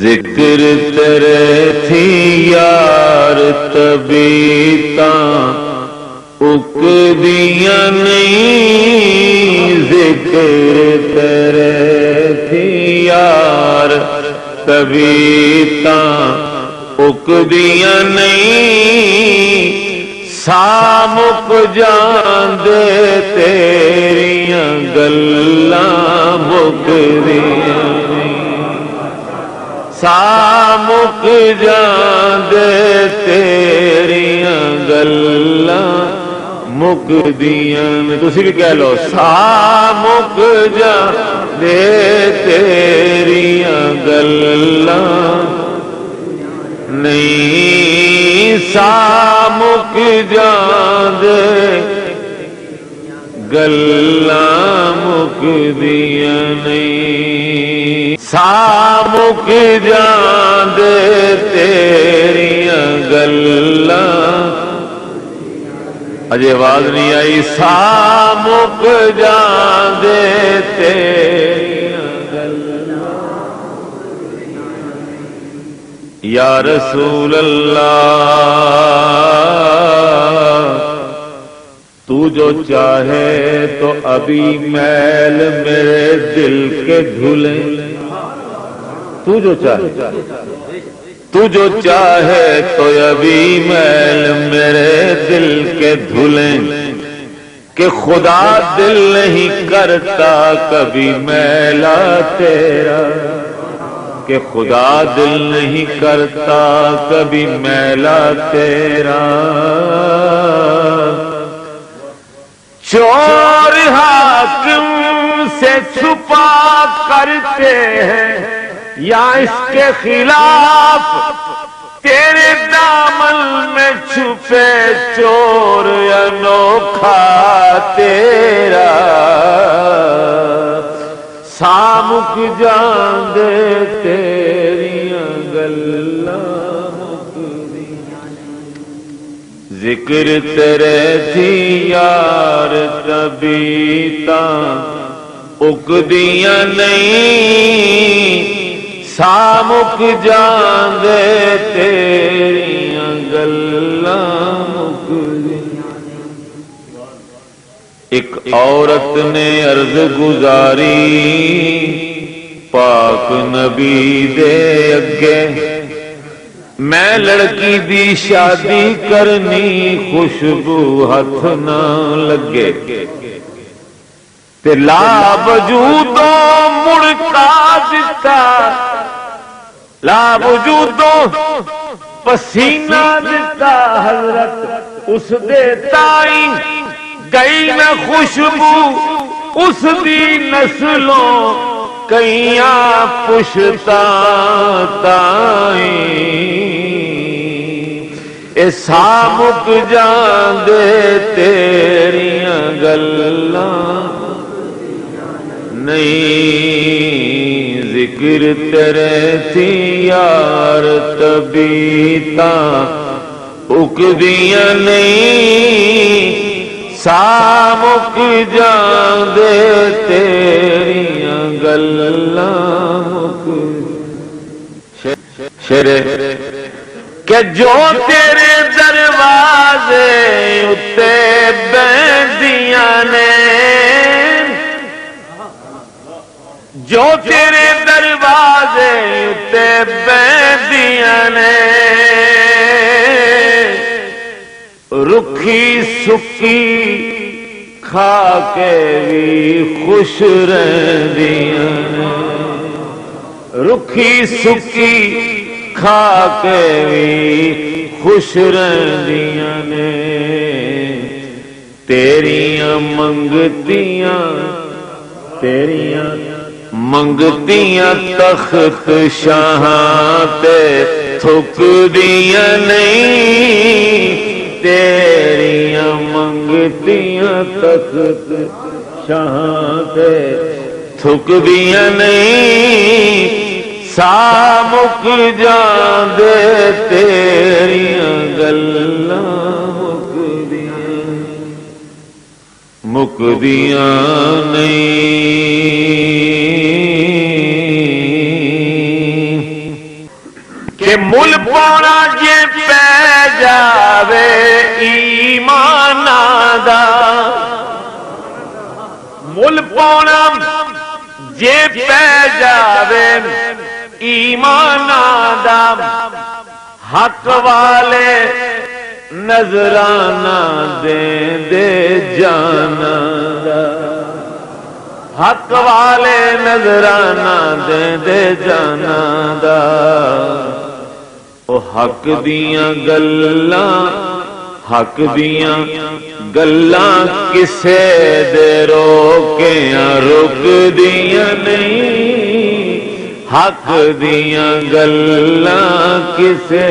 ذکر تیرے تھی یار طبیعتاں اکدیاں نہیں، ذکر تیرے تھی یار طبیعتاں اکدیاں نہیں، سامک جاندے تیریاں گلاں مکدیاں نہیں، سامک جاندے تیریاں گلاں مکدیاں نہیں۔ تسی بھی کہہ لو سامک جاندے تیریاں گلاں نہیں، سامک جاندے گلاں مکدیاں نہیں، سامک جاندے تیریاں گلاں، اجے آواز نہیں آئی، سامک جاندے تیریاں گلاں۔ یا رسول اللہ تو جو چاہے تو ابھی میل میرے دل کے دھلے، تو جو چاہے تو ابھی میل میرے دل کے دھلیں، کہ خدا دل نہیں کرتا کبھی میلا تیرا، کہ خدا دل نہیں کرتا کبھی میلا تیرا، چور حاکم سے چھپا کرتے ہیں یا اس کے خلاف، تیرے دامن میں چھپے چور انوکھا تیرا، سامک جاندے تیریاں گلاں مکدیاں، ذکر تیرے تھی یار طبیعتاں اکدیاں نہیں، سامک جاندے تیریاں گلاں مکدیاں۔ ایک عورت نے عرض گزاری پاک نبی دے اگے، میں لڑکی دی شادی کرنی خوشبو ہاتھ نہ لگے، تے لا وجودوں مڑکا دتا، لا وجودوں پسینہ دتا حضرت اس دے تائیں، گئی نہ خوشبو اس دی نسلوں کئیاں پشتاں تائیں، اے سامک جاندے تیریاں گلاں نہیں، ذکر تیرے تھی یار طبیعتاں اکدیاں نہیں، سامک جاندے تیریاں گلاں مکدیاں۔ شیرے کہ جو تیرے دروازے اتے بیندیاں نے، جو تیرے دروازے اتے بیندیاں نے، رکھی سکی کھا کے بھی خوش رہندیاں نے، رکھی سکی کھا کے بھی خوش رہندیاں نے، تیریاں منگتیاں تخت شاہاں تے تھکدیاں نہیں، تیریاں منگتیاں تخت شاہاں تے تھکدیاں نہیں، سامک جاندے تیریاں گلاں مکدیاں نہیں، مل پونا جے پہ جاوے ایمان دا حق والے نظرانہ دے جانا دا حق والے نظرانہ دے جانا دا او حق دیاں گلاں کسے دے روکیاں رک دیاں نہیں حق دیاں گلاں کسے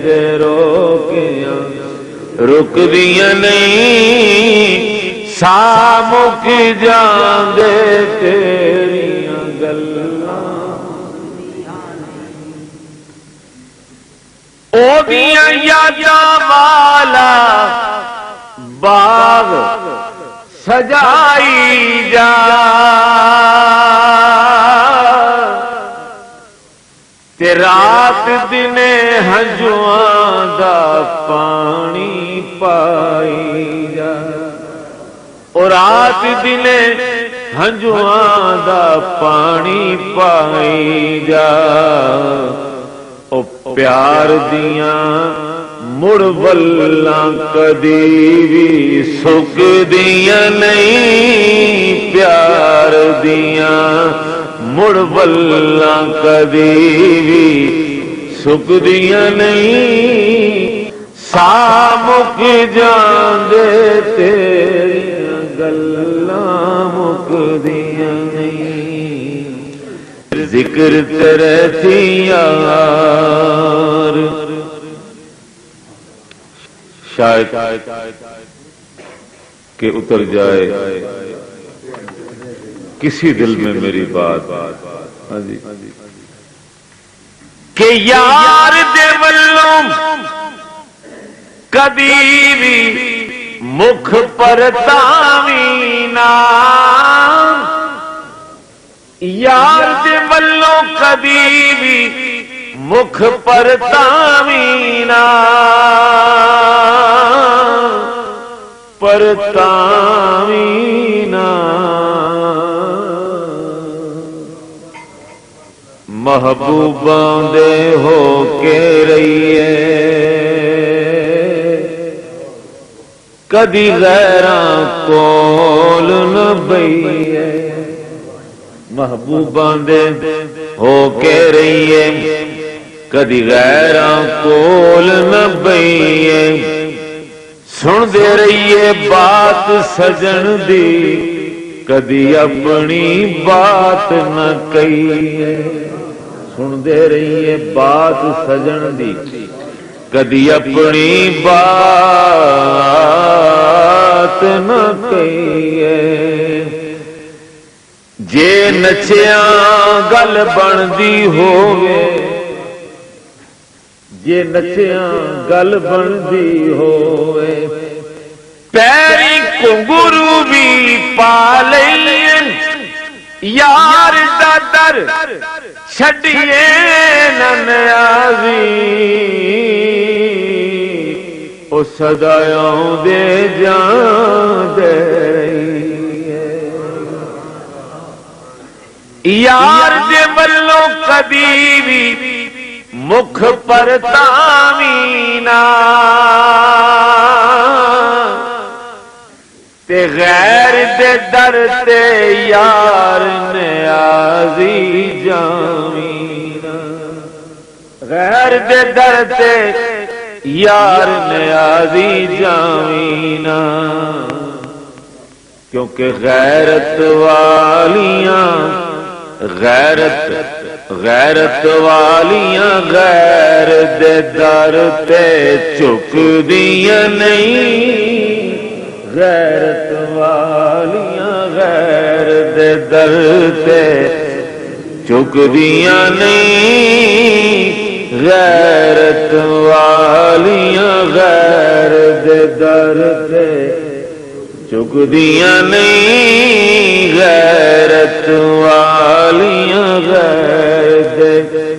دے روکیاں رک دیاں نہیں سامک جاندے تیریاں گلاں او دیاں یاداں والا باغ سجائی جا تے رات دنے ہنجواں دا پانی پائی جا اور رات دنے ہنجواں دا پانی پائی جا او پیار دیاں مڑ ولاں کدی بھی سک دیاں نہیں پیار دیاں مڑ ولاں کدی بھی سک دیاں نہیں سامک جاندے تیریاں گلاں مک دیاں نہیں ذکر تیرے تھی یار شاید کہ اتر جائے کسی دل میں میری بات کہ یار دے ولوں کبھی بھی مکھ پر تاوینا یار دے ولوں کبھی بھی مکھ پر تاوینا پر تاوینا محبوباں دے ہو کے رہیے کدی غیراں کول نہ بئیے محبوباں دے ہو کے رہیے کدی غیراں کول نہ بئیے سن دے رہیے بات سجن دی کدی اپنی بات نہ کہیے سن دے رہیے بات سجن دی کدی اپنی بات نہ کہیے جے نچیاں گل بندی ہووے جے نچیاں گل بندی ہووے پیری کنگرو بھی پا لئیے یار دا در چھڈیے نہ نیازی او صدایوں دے جان دے یار دے ولوں کبھی بھی مکھ پر تاوینا تے غیر دے در تے یار نیازی جاوینا غیر دے در تے یار نیازی جاوینا کیونکہ غیرت والیاں غیرت والیاں غیر دے در تے چک دیاں نہیں غیرت والیاں غیر دے در تے چک دیاں نہیں غیرت والیاں غیر دے در تے چک دیاں نہیں غیرت والیاں غیر دے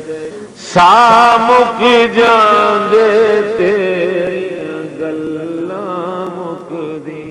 سامک جان دے تیریاں گلاں مک دی